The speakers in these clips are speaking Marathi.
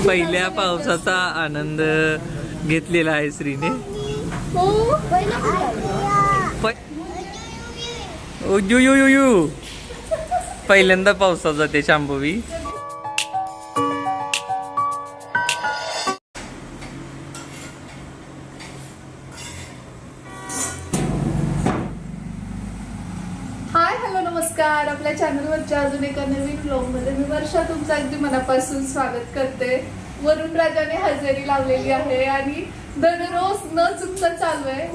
पहिल्या पावसाचा आनंद घेतलेला आहे श्रीने. पहिल्यांदा पावसात जाते शांभवी. हाय हॅलो नमस्कार. आपल्या चॅनलवरच्या अजून एका नवीन व्लॉगमध्ये मी वर्षा तुमचं अगदी मनापासून स्वागत करते. वरुण राजाने हजेरी लावलेली आहे आणि दररोज न चुकता चालू आहे.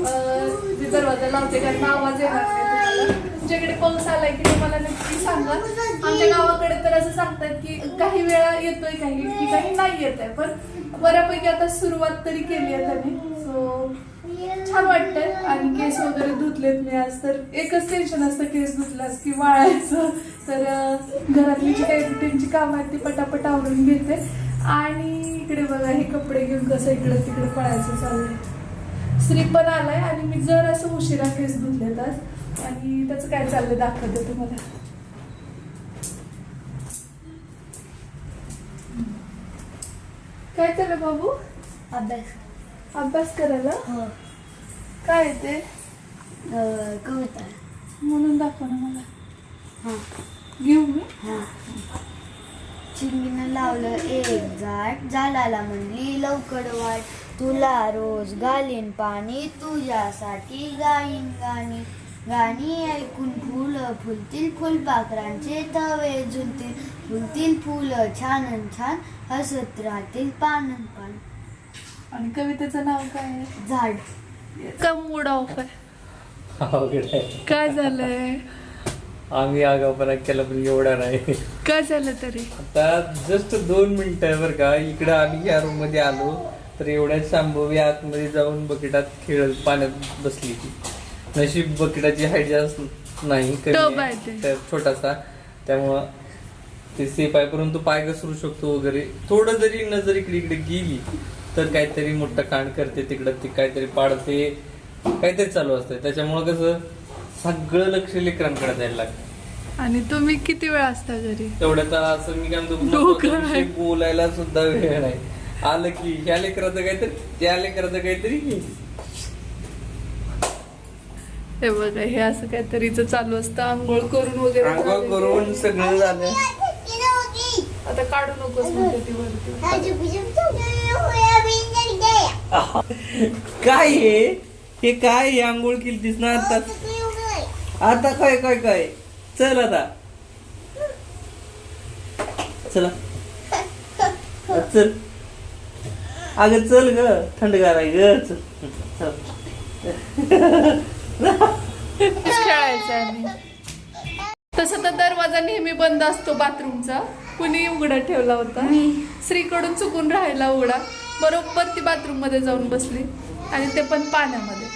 मी दरवाजा लावते कारण आवाज येणार नाही तुम्हाला. तुमच्याकडे पाऊस आलाय की मला नक्की सांगा. आमच्या गावाकडे तर असं सांगतात की काही वेळा येतोय काही नाही येत आहे, पण बऱ्यापैकी आता सुरुवात तरी केली आहे त्याने. सो छान वाटतंय. आणि केस वगैरे धुतलेत मी आज. तर एकच टेन्शन असतं केस धुतलास की वाळायचं. तर घरातली जी काही रुटीनची कामं आहेत ती पटापट आवरून घेते. आणि इकडे बघा हे कपडे घेऊन कसं इकडे तिकडे पळायचं चालू आहे. श्री पण आलाय आणि मी जर असं उशिरा केस धुतलेत आज. आणि त्याचं काय चाललंय दाखवते तुम्हाला. काय चाललं बाबू? अभ्यास करायला? काय येते? कविता म्हणून दाखव ना मला. घेऊ मी? चिमणीनं लावलं एक झाड, झाडाला म्हणली लवकर वाट, तुला रोज घालीन पाणी, तुझ्यासाठी गाईन गाणी, गाणी ऐकून फुलं फुलतील, फुलपाखरांचे थवे झुलतील, फुलतील फुलं छान छान, हसत राहतील पान पान. आणि कवितेचं नाव काय आहे? झाड. का मूड ऑफ आहे? अवघड आहे. काय झालंय? आम्ही आगाऊपणा केला पण एवढा नाही. काय झालं तरी? आता जस्ट 2 मिनिटं बरं का. इकडं आम्ही या रूम मध्ये आलो तर एवढ्यात शांभवी आतमध्ये जाऊन बकेटात खेळत पाण्यात बसली ती. नशीब बकेटाची हाईट जास्त नाही, टब आहे ते. तर छोटासा, त्यामुळं ते सेफ आहे. परंतु पाय घसरू शकतो वगैरे. थोडं जरी नजर इकडे इकडे गेली तर काहीतरी मोठं कांड करते तिकडं, ती काहीतरी पाडते, काहीतरी चालू असतं. त्याच्यामुळं कसं सगळं लक्ष लेकरांकडे द्यायला लागतं. आणि तुम्ही किती वेळ असता घरी? तेवढ्यात असं मी काय म्हणतो, बोलायला सुद्धा वेळ नाही. आलं की ह्या लेकराचं काहीतरी, त्या लेकराचं काहीतरी. हे बघा हे असं काहीतरी चालू असतं. आंघोळ करून वगैरे आंघोळ करून सगळं झालं. आता काढू नकोस म्हणते ती वरती. काय हे काय हे आंघोळ केलीस ना आता? आता काय काय काय चल आता चला चल. अगं चल ग, थंडगार आहे ग. चल खेळायचं आहे. तसं तर दरवाजा नेहमी बंद असतो बाथरूमचा. कुणी उघडा ठेवला होता? श्रीकडून चुकून राहिला उघडा. बरोबर ती बाथरूम मध्ये जाऊन बसली आणि ते पण पाण्यामध्ये.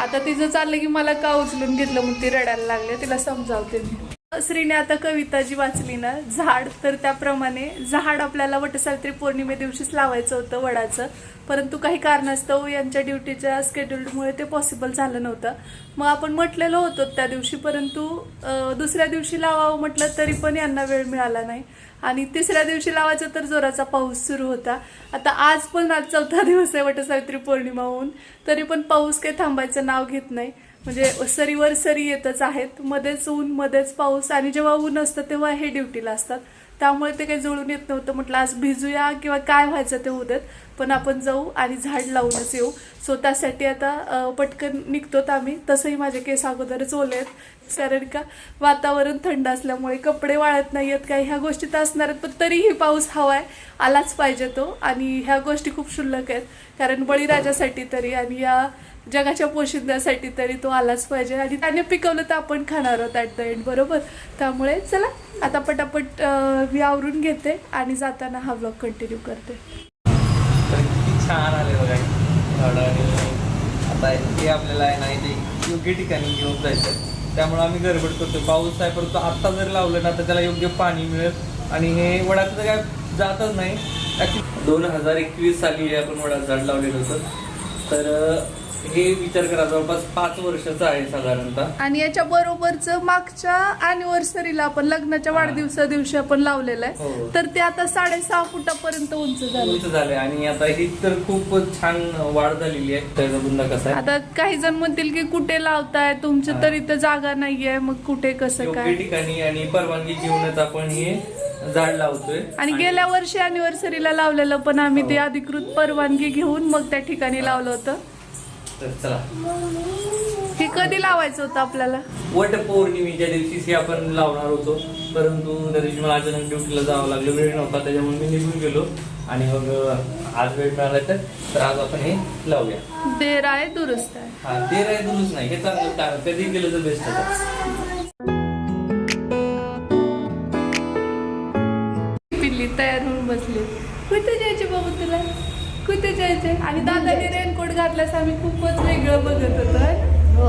आता तिचं चाललं की मला का उचलून घेतलं म्हणून ती रडायला लागले. तिला समजावते मी. श्रीने आता कविता जी वाचली ना झाड, तर त्याप्रमाणे झाड आपल्याला वटसावित्री पौर्णिमे दिवशीच लावायचं होतं वडाचं. परंतु काही कारणास्तव यांच्या ड्युटीच्या स्केड्यूलमुळे ते पॉसिबल झालं नव्हतं. मग आपण म्हटलेलं होतं त्या दिवशी, परंतु दुसऱ्या दिवशी लावावं म्हटलं तरी पण यांना वेळ मिळाला नाही. आणि तिसऱ्या दिवशी लावायचं तर जोराचा पाऊस सुरू होता. आता आज 4था दिवस आहे वटसावित्री पौर्णिमा होऊन, तरी पण पाऊस काही थांबायचं नाव घेत नाही. म्हणजे सरीवर सरी येतच आहेत. मध्येच ऊन मध्येच पाऊस. आणि जेव्हा ऊन असतं तेव्हा हे ड्युटीला असतात. त्यामुळे ते काही जुळून येत नव्हतं. म्हटलं आज भिजूया किंवा काय व्हायचं ते उद्यात, पण आपण जाऊ आणि झाड लावूनच येऊ. सो त्यासाठी आता पटकन निघतोत आम्ही. तसंही माझे केस अगोदरच ओले आहेत, कारण का वातावरण थंड असल्यामुळे कपडे वाळत नाही आहेत. काही ह्या गोष्टी तर असणार आहेत, पण तरीही पाऊस हवाय, आलाच पाहिजे तो. आणि ह्या गोष्टी खूप क्षुल्लक आहेत, कारण बळीराजासाठी तरी आणि या जगाच्या पोशिंद्यासाठी तरी तो आलाच पाहिजे. आणि त्याने पिकवलं तर आपण खाणार आहोत ॲट द एंड, बरोबर. त्यामुळे चला आता पटापट मी आवरून घेते आणि जाताना हा व्लॉग कंटिन्यू करते. किती छान आले बघा झाडं. आणि आता हे आपल्याला आहे नाही ते योग्य ठिकाणी घेऊन जायचं. त्यामुळे आम्ही गडबड करतो. पाऊस आहे, परंतु आत्ता जर लावलं ना तर त्याला योग्य पाणी मिळेल. आणि हे वडाचं तर काय जातच नाही. 2021 साली आपण वडाचं झाड लावलेलं होतं. तर हे विचार करा जवळपास 5 वर्षाचं आहे साधारणतः. आणि याच्या बरोबरच मागच्या अॅनिव्हर्सरीला आपण लग्नाच्या वाढदिवसा दिवशी आपण लावलेलं आहे, हो. तर ते आता 6.5 फुटापर्यंत उंच झालं. उंच झाले आणि आता ही तर खूप छान वाढ झालेली आहे. त्याचा बुंदा कसा आहे, आता काही जण म्हणतील की कुठे लावताय तुमचं, तर इथं जागा नाहीये, मग कुठे कसं योग्य काय. ठिकाणी आणि परवानगी घेऊनच आपण हे झाड लावतोय. आणि गेल्या वर्षी अॅनिव्हर्सरीला लावलेलं पण आम्ही ते अधिकृत परवानगी घेऊन मग त्या ठिकाणी लावलं होतं. तर चला, हे कधी लावायचं होतं आपल्याला? वट पौर्णिमेच्या दिवशीच हे आपण लावणार होतो, परंतु त्या दिवशी मला अचानक ड्युटीला जावं लागलं, वेळ नव्हता, त्याच्यामुळे मी निघून गेलो आणि मग आज वेळ मिळाला तर आज आपण हे लावूया. देर आहे दुरुस्त आहे. हा, ते राय दुरुस्त नाही, हे चांगलं काम कधी केलं तर बेस्ट होतं. पिल्ली तयार होऊन बसली. कुठे जायचे बाबू तुला, कुठे जायचे? आणि दादाने रेनकोट घातल्यास आम्ही खूपच वेगळं बघत होतो है ना? हो.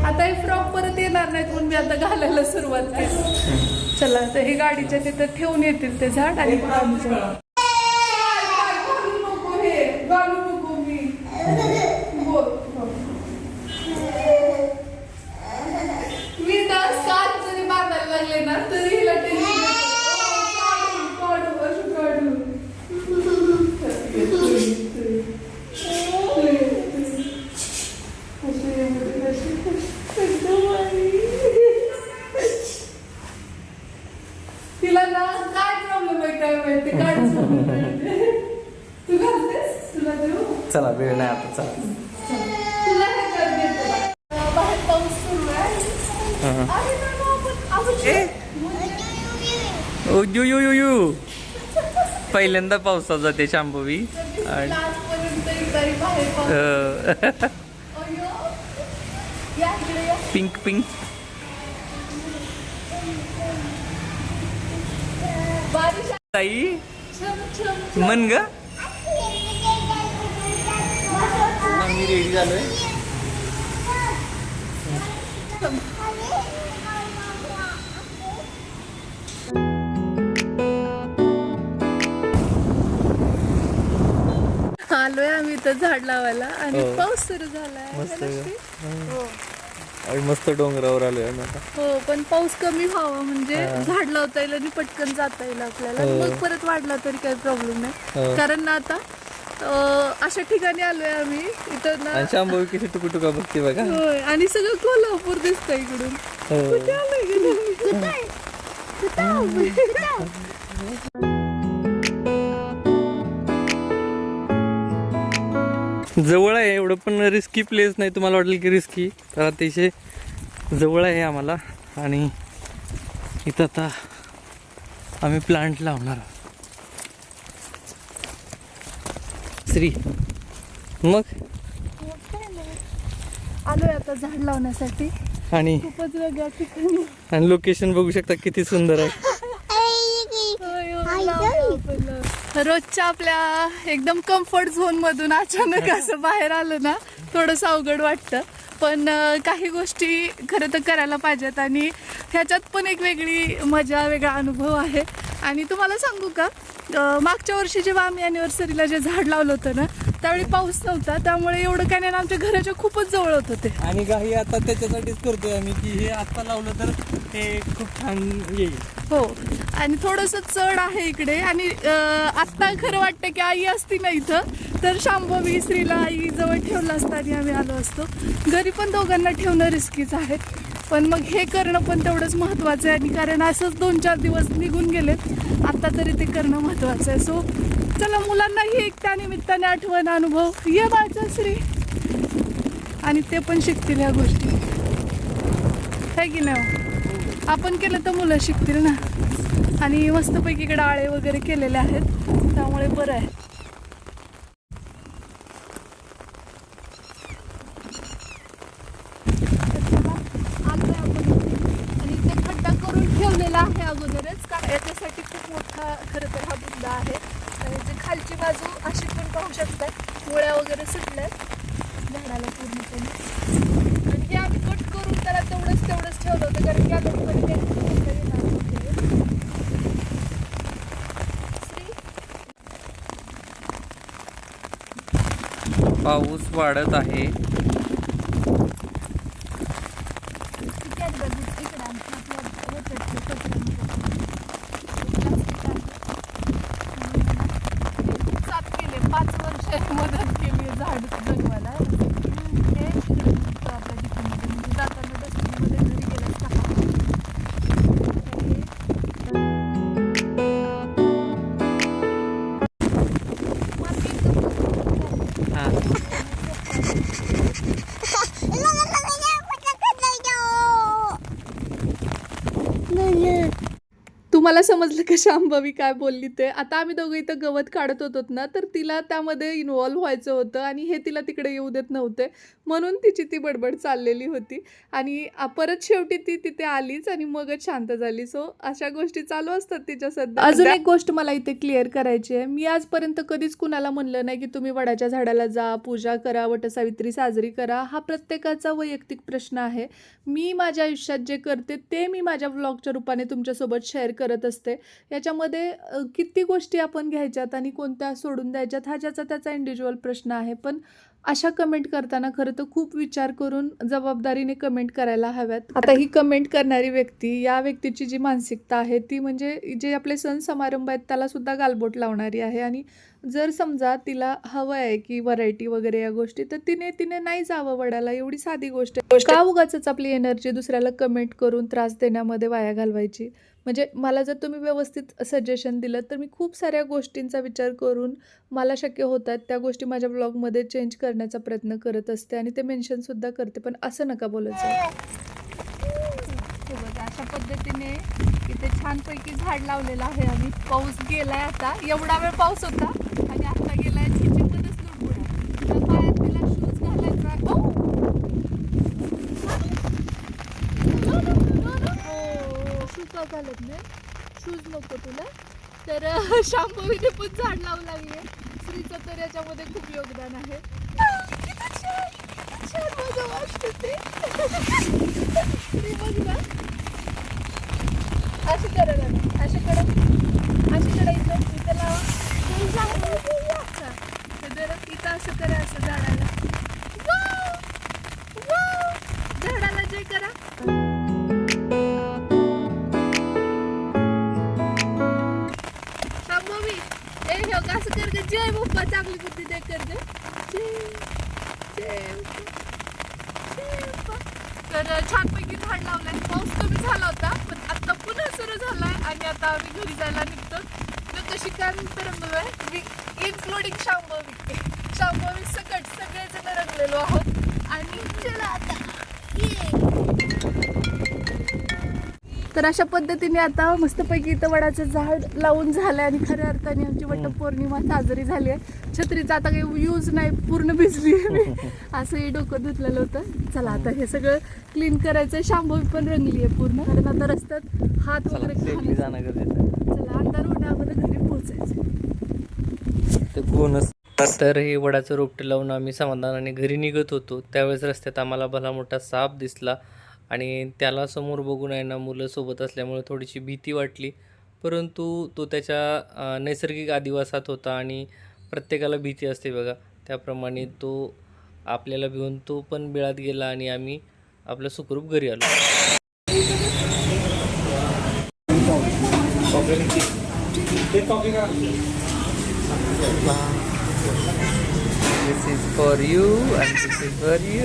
आता हे फ्रॉक परत येणार नाहीत म्हणून मी आता घालायला सुरुवात केली. चला तर हे गाडीच्या तिथं ठेवून येतील ते झाड आणि मग आम्ही जाऊ. घालू नको हे, घालू नको मी. बोल. मी ना सात जरी बांधायला लागले ना तरी हिला टेन्शन येतं. काढू, असं काढू. तिला ना काय प्रॉब्लेम आहे काय माहिती, काय तू घालतेस, तुला देऊ. चला, वेळ नाही आता, चला. तुला हे कर देते. बाहेर पाऊस सुरू आहे. अरे ना, ओ यू यू यू यू पहिल्यांदा पावसात जाते शांभवी. आजपर्यंत एकदाही बाहेर पाऊस. अय्यो. या इकडे या. पिंक पिंक बारिश ताई छम छम. मन ग. आम्ही रेडी झालोय. आलोय आम्ही इथं झाड लावायला आणि हो. पाऊस सुरू झालाय. मस्त है आहे. ना श्री? हो. आणि मस्त डोंगरावर आलोय आम्ही आता. हो, पण पाऊस कमी व्हावा म्हणजे हा. झाड लावता येईल आणि पटकन जाता येईल आपल्याला. हो. मग परत वाढला तरी काही प्रॉब्लेम नाही, हो. कारण ना आता अशा ठिकाणी आलोय आम्ही इथं ना. आणि शांभवी कशी टुकुटुका बघते बघा. होय, आणि सगळं कोल्हापूर दिसतंय इकडून. हो. कुठे आलोय गेलो मी? कुठं आलोय? जवळ आहे, एवढं पण रिस्की प्लेस नाही. तुम्हाला वाटेल की रिस्की, तर अतिशय जवळ आहे आम्हाला. आणि इथं आता आम्ही प्लांट लावणार आहोत. श्री मग आलोय आता झाड लावण्यासाठी आणि खूपच वेगळ्या ठिकाणी. आणि लोकेशन बघू शकता किती सुंदर आहे. रोजच्या आपल्या एकदम कम्फर्ट झोन मधून अचानक असं बाहेर आलं ना थोडंसं अवघड वाटतं, पण काही गोष्टी खरं तर करायला पाहिजेत आणि ह्याच्यात पण एक वेगळी मजा, वेगळा अनुभव आहे. आणि तुम्हाला सांगू का, मागच्या वर्षी जेव्हा आम्ही अॅनिव्हर्सरीला जे झाड लावलं होतं ना त्यावेळी पाऊस नव्हता, त्यामुळे एवढं काय नाही, आमच्या घराच्या खूपच जवळ होतं ते. आणि काही आता त्याच्यासाठीच करतोय आम्ही की हे आता लावलं तर हे खूप छान येईल. हो, आणि थोडंसं चढ आहे इकडे. आणि आत्ता खरं वाटतं की आई असती ना इथं तर शांभवी श्रीला आई जवळ ठेवलं असतं आणि आम्ही आलो असतो. घरी पण दोघांना ठेवणं रिस्कीच आहे, पण मग हे करणं पण तेवढंच महत्त्वाचं आहे. आणि कारण असंच 2-4 दिवस निघून गेलेत, आता तरी ते करणं महत्त्वाचं आहे. सो चला, मुलांनाही एक त्यानिमित्ताने आठवण, अनुभव ये बाळचा श्री, आणि ते पण शिकतील ह्या गोष्टी, है की नाही? आपण केलं तर मुलं शिकतील ना. आणि मस्तपैकी इकडे आळे वगैरे केलेले आहेत, त्यामुळे बरं आहे. आणि ते खड्डा करून ठेवलेला आहे अगोदरच, का याच्यासाठी खूप मोठा खरं तर हा बुंदा आहे. आणि जे खालची बाजू अशी पण पाहू शकतात, मुळ्या वगैरे सुटल्यात झाडाला पूर्णपणे. आणि हे आम्ही कट करून त्याला तेवढंच ठेवलं होतं, कारण की आता कधी येणार नव्हते. पाऊस वाढत आहे. साथ केले 5 वर्ष मदत केली झाड जगवायला. हे तिकडे आपल्या ठिकाणी म्हणजे जाताना डस्टबिनमध्ये घरी गेलं तुम्हाला समजलं का शांभवी काय बोलली ते? आता आम्ही दोघं इथं गवत काढत होतो ना, तर तिला त्यामध्ये इन्व्हॉल्व्ह व्हायचं होतं आणि हे तिला तिकडे येऊ देत नव्हते, म्हणून तिची ती बडबड चाललेली होती. आणि परत शेवटी ती तिथे आलीच आणि मगच शांत झाली. सो अशा गोष्टी चालू असतात तिच्या सध्या. अजून एक गोष्ट मला इथे क्लिअर करायची आहे. मी आजपर्यंत कधीच कुणाला म्हणलं नाही की तुम्ही वडाच्या झाडाला जा, पूजा करा, वटसावित्री साजरी करा. हा प्रत्येकाचा वैयक्तिक प्रश्न आहे. मी माझ्या आयुष्यात जे करते ते मी माझ्या व्लॉगच्या रूपाने तुमच्यासोबत शेअर करत असते. याच्यामध्ये किती गोष्टी आपण घ्यायच्यात आणि कोणत्या सोडून द्यायच्यात हा ज्याचा त्याचा इंडिव्हिज्युअल प्रश्न आहे. पण अशा कमेंट करताना खरं तर खूप विचार करून जबाबदारीने कमेंट करायला हव्यात. आता ही कमेंट करणारी व्यक्ती, या व्यक्तीची जी मानसिकता आहे ती म्हणजे जे आपले सण समारंभ आहेत त्याला सुद्धा गालबोट लावणारी आहे. आणि जर समजा तिला हवं आहे की व्हरायटी वगैरे या गोष्टी, तर तिने नाही जावं वडाला. एवढी साधी गोष्ट आहे. का उगाचच आपली एनर्जी दुसऱ्याला कमेंट करून त्रास देण्यामध्ये वाया घालवायची? म्हणजे मला जर तुम्ही व्यवस्थित सजेशन दिलं तर मी खूप साऱ्या गोष्टींचा विचार करून मला शक्य होतात त्या गोष्टी माझ्या ब्लॉगमध्ये चेंज करण्याचा प्रयत्न करत असते आणि ते मेन्शनसुद्धा करते. पण असं नका बोलायचं. बघा अशा पद्धतीने इथे छानपैकी झाड लावलेलं आहे आणि पाऊस गेलाय. आता एवढा वेळ पाऊस होता आणि आता गेलाय चिंचेमध्येच लुडबुड. पायात तिला शूज घालायचा. शूज का घालत नाही? शूज नको तुला. तर शांभवीने पण झाड लावू लागले. श्रीचं तर याच्यामध्ये खूप योगदान आहे. छान मजा वाटते ते. श्री बघ ना, अशी करायला ना, अशी करायचं इथं लावा. इथं असं करा, असं झाडाला. झाडाला जय करा. शांभवी ए हो असं कर ग. जय बाप्पा चांगली बुद्धी दे कर ग. जय बाप्पा. तर छानपैकी झाड लावलंय. पाऊस कमी झाला होता पण आता पुन्हा सुरू झालाय आणि आता आम्ही घरी जायला निघतो. कशी काय रंगलोय इन्क्लुडिंग शांभवी. शांभवी सकट सगळेजण रंगलेलो आहोत आणि चला आता तर अशा पद्धतीने आता मस्तपैकी इथं वडाचं झाड लावून झालंय आणि खऱ्या अर्थाने आमची वटपौर्णिमा साजरी झाली आहे. छत्रीचा आता काही यूज नाही, पूर्ण भिजली आहे. असंही डोकं धुतलेलं होतं. चला आता हे सगळं क्लीन करायचं. शांभवी पण रंगली आहे पूर्ण, कारण आता रस्त्यात हात वगैरे जाणं गरजेचं. चला आता रोडामध्ये घरी पोहोचायचं. तर हे वडाचं रोपटं लावून आम्ही समाधानाने घरी निघत होतो. त्यावेळेस रस्त्यात आम्हाला भला मोठा साप दिसला आणि त्याला समोर बघून आहे ना, मुलं सोबत असल्यामुळे थोडीशी भीती वाटली. परंतु तो त्याच्या नैसर्गिक अधिवासात होता आणि प्रत्येकाला भीती असते बघा, त्याप्रमाणे तो आपल्याला भिवून तो पण बिळात गेला आणि आम्ही आपलं सुखरूप घरी आलो. This is for you and this is for you.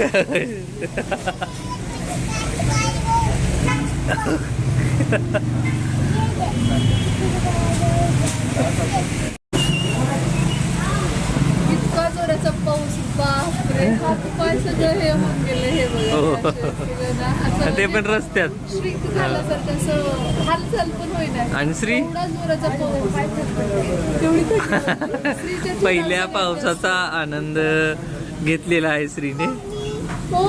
इतका जोराचा पाऊस, बापरे. हात पाय सगळं हे होऊन गेले. हे बघा ते पण रस्त्यात श्रीक झाल्यासारखं असं हालचाल पण होईना. आणि श्री एवढा जोराचा पाऊस. एवढी श्रीच्या पहिल्या पावसाचा आनंद घेतलेला आहे श्रीने. हो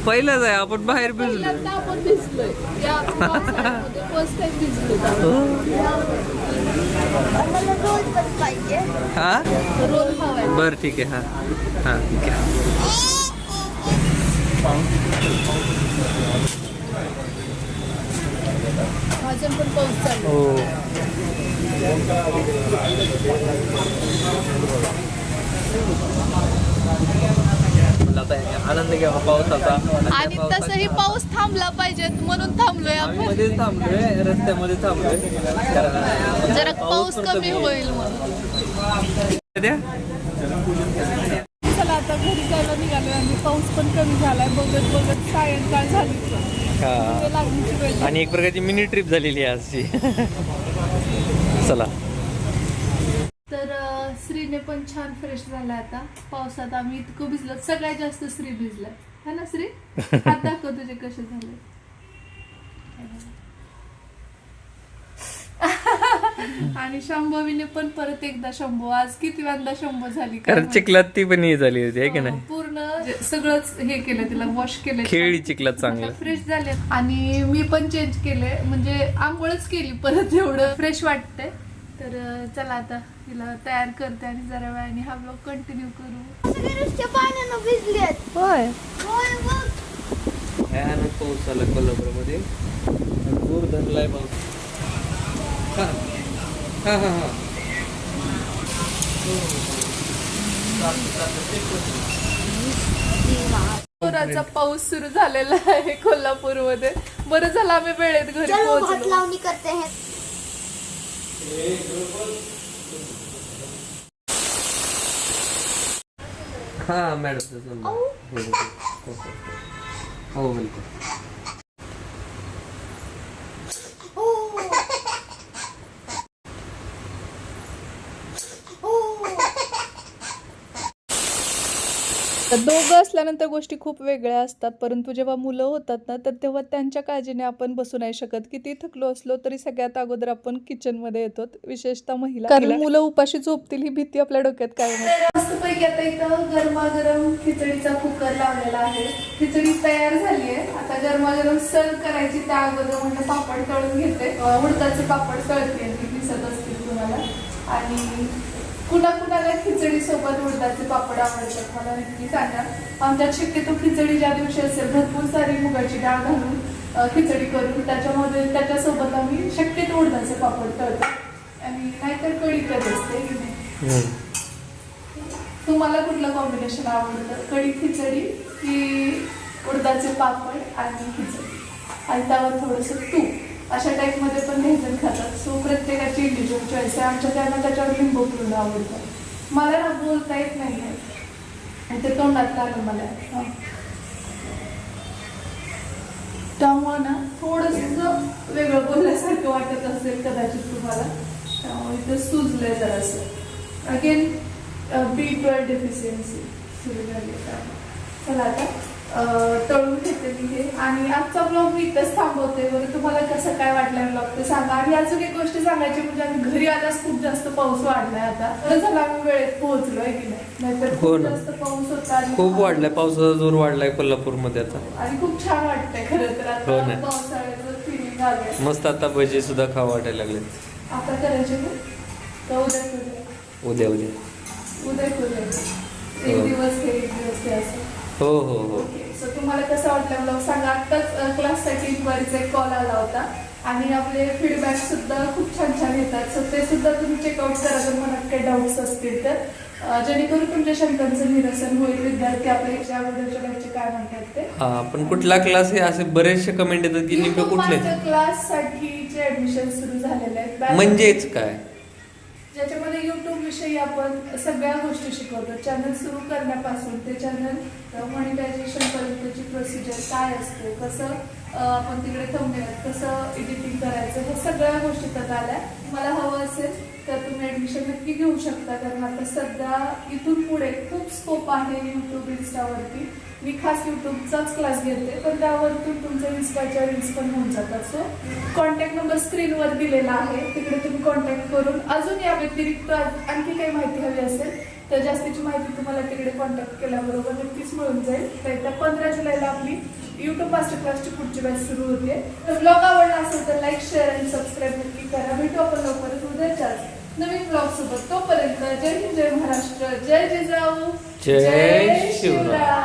पहिलाच आहे आपण बाहेर भिजलो. पहिल्यांदा आपण भिजलोय या पावसाळ्यामध्ये. फर्स्ट टाइम भिजलो. हा रोल हवाय. बर ठीक आहे. हा हा ठीक आहे. अजून पण पाऊस चालू. हो म्हणलं आता आनंद घ्यावा पावसाचा. आणि तसंही पाऊस थांबला पाहिजे म्हणून थांबलोय आम्ही आपण. मध्ये थांबलोय, रस्त्यामध्ये थांबलोय कारण जरा पाऊस कमी होईल म्हणून. चला आता घरी जायला निघालोय आम्ही. पाऊस पण कमी झालाय. बघत बघत सायंकाळ झाली. लागण्याची वेळ. आणि एक प्रकारची मिनी ट्रिप झालेली आहे आजची. चला. तर श्रीने पण छान फ्रेश झाला आता पावसात. आम्ही इतकं भिजलो, सगळ्यात जास्त श्री भिजलाय है ना श्री. हात दाखव तुझे कसे झाले. आणि शंभवीने पण परत एकदा शंभू. आज किती वेळा शंभू झाली कारण चिखलात ती पण हे झाली होती आहे की नाही. पूर्ण सगळंच हे केलं, तिला वॉश केलं, खेळली चिखलात चांगलं. फ्रेश झाले. आणि मी पण चेंज केले, म्हणजे आंघोळच केली परत. एवढं फ्रेश वाटतंय. तर चला आता तिला तयार करते आणि जरा वेळाने हा ब्लॉग कंटिन्यू करू. सगळे पाण्यानं भिजलेत. होय होय बघ. भयानक पाऊस झाला कोल्हापूरमध्ये. जोर धरलाय पाऊस. हा हा हा हा. जोराचा पाऊस सुरू झालेला आहे कोल्हापूरमध्ये. बरं झालं आम्ही वेळेत घरी चलो भात पोहोचलो. लावणी करते हैं. हा मॅडम. हो बिलकुल. तर दोघं असल्यानंतर गोष्टी खूप वेगळ्या असतात. परंतु जेव्हा मुलं होतात ना, तर तेव्हा त्यांच्या काळजीने आपण बसू नाही शकत. किती थकलो असलो तरी सगळ्यात अगोदर आपण किचन मध्ये येतो, विशेषतः महिला. कारण मुलं उपाशी झोपतील ही भीती आपल्या डोक्यात कायम असते. मस्तपैकी आता इथं गरमागरम खिचडीचा कुकर लावलेला आहे. खिचडी तयार झाली आहे. आता गरमागरम सर्व करायची त्या अगोदर म्हणजे पापड तळून घेते. उडदाचे पापड तळते, दिसत असतील तुम्हाला. आणि कुणाकुणाला खिचडी सोबत उडदाचे पापड आवडतात मला नक्की सांगा. आमच्यात शक्यतो खिचडी ज्या दिवशी असेल भरपूर सारी मुगाची डाळ घालून खिचडी करून त्याच्यासोबत आम्ही शक्यतो उडदाचे पापड तळतो. आणि नाहीतर कढी करत असते की नाही. तुम्हाला कुठलं कॉम्बिनेशन आवडतं, कढी खिचडी की उडदाचे पापड आणि खिचडी आणि त्यावर थोडंसं तूप, अशा टाईपमध्ये पण काही खातात. सो प्रत्येकाची इंडिव्हिज्युअल चॉईस आहे. आमच्या त्यांना त्याच्यावर लिंबू पिळून आवडतं. मला ना बोलता येत नाही आहे, ते तोंडात आलं मला. त्यामुळं ना थोडंसं वेगळं बोलण्यासारखं वाटत असेल कदाचित तुम्हाला. त्यामुळे इथं सुजलंय जरासं. अगेन B12 डेफिशियन्सी सुरू झाली. चला आता तळून घेते मी हे. आणि आजचा ब्लॉग मी इथंच थांबवते. बरं तुम्हाला कसं काय वाटलं ब्लॉग ते सांगा. आणि अजून एक गोष्ट सांगायची म्हणजे आम्ही घरी आल्यास खूप जास्त पाऊस वाढलाय. आता बरं झालं आम्ही वेळेत पोहोचलोय की नाही, नाहीतर खूप जास्त पाऊस होता. खूप वाढलाय, पावसाचा जोर वाढलाय कोल्हापूरमध्ये आता. आणि खूप छान वाटतंय खरं तर. आता पावसाळ्याचं फिलिंग आलंय. मस्त आता भजी सुद्धा खावं वाटायला लागले. आता करायचे ना तर उद्या उद्या करूया. एक दिवस हे एक दिवस ते असं. हो हो हो. ओके. सो तुम्हाला कसं वाटलं ब्लॉग सांगा. आत्ताच क्लाससाठी इन्क्वायरीचा एक कॉल आला होता आणि आपले फीडबॅक सुद्धा खूप छान छान येतात. सो ते सुद्धा तुम्ही चेकआउट करा जर मनात काही डाऊट्स असतील तर, जेणेकरून तुमच्या शंकांचं निरसन होईल. विद्यार्थी आपल्या याच्या अगोदरच्या बॅचचे काय म्हणतात ते. पण कुठला क्लास आहे असे बरेचसे कमेंट येतात की नेमकं कुठले क्लास साठीचे ऍडमिशन सुरू झालेले आहेत. म्हणजेच काय, ज्याच्यामध्ये युट्यूब विषयी आपण सगळ्या गोष्टी शिकवतो. चॅनल सुरू करण्यापासून ते चॅनल मॉनिटायझेशन पर्यंतची प्रोसिजर काय असते, कसं आपण तिकडे थंबनेल कसं एडिटिंग करायचं, हे सगळ्या गोष्टी त्यात आल्या. मला हवं असेल तर तुम्ही ऍडमिशन नक्की घेऊ शकता. कारण आता सध्या इथून पुढे खूप स्कोप आहे युट्यूब इन्स्टावरती. मी खास युट्यूबचाच क्लास घेते, पण त्यावरतून तुमचे इन्स्टाच्या रील्स पण होऊन जातात. सो कॉन्टॅक्ट नंबर स्क्रीनवर दिलेला आहे, तिकडे तुम्ही कॉन्टॅक्ट करून अजून या व्यतिरिक्त आणखी काही माहिती हवी असेल तर जास्तीची माहिती तुम्हाला तिकडे कॉन्टॅक्ट केल्याबरोबर नक्कीच मिळून जाईल. तर 15 जुलैला आपली युट्यूब मास्टर क्लासची पुढची बॅच सुरू होते. तर ब्लॉग आवडला असेल तर लाईक, शेअर आणि सबस्क्राईब नक्की करा. भेटू आपण लवकरच उद्याच्याच नवीन ब्लॉग सोबत. तोपर्यंत जय हिंद, जय महाराष्ट्र, जय जिजाऊ, जय शिवराय.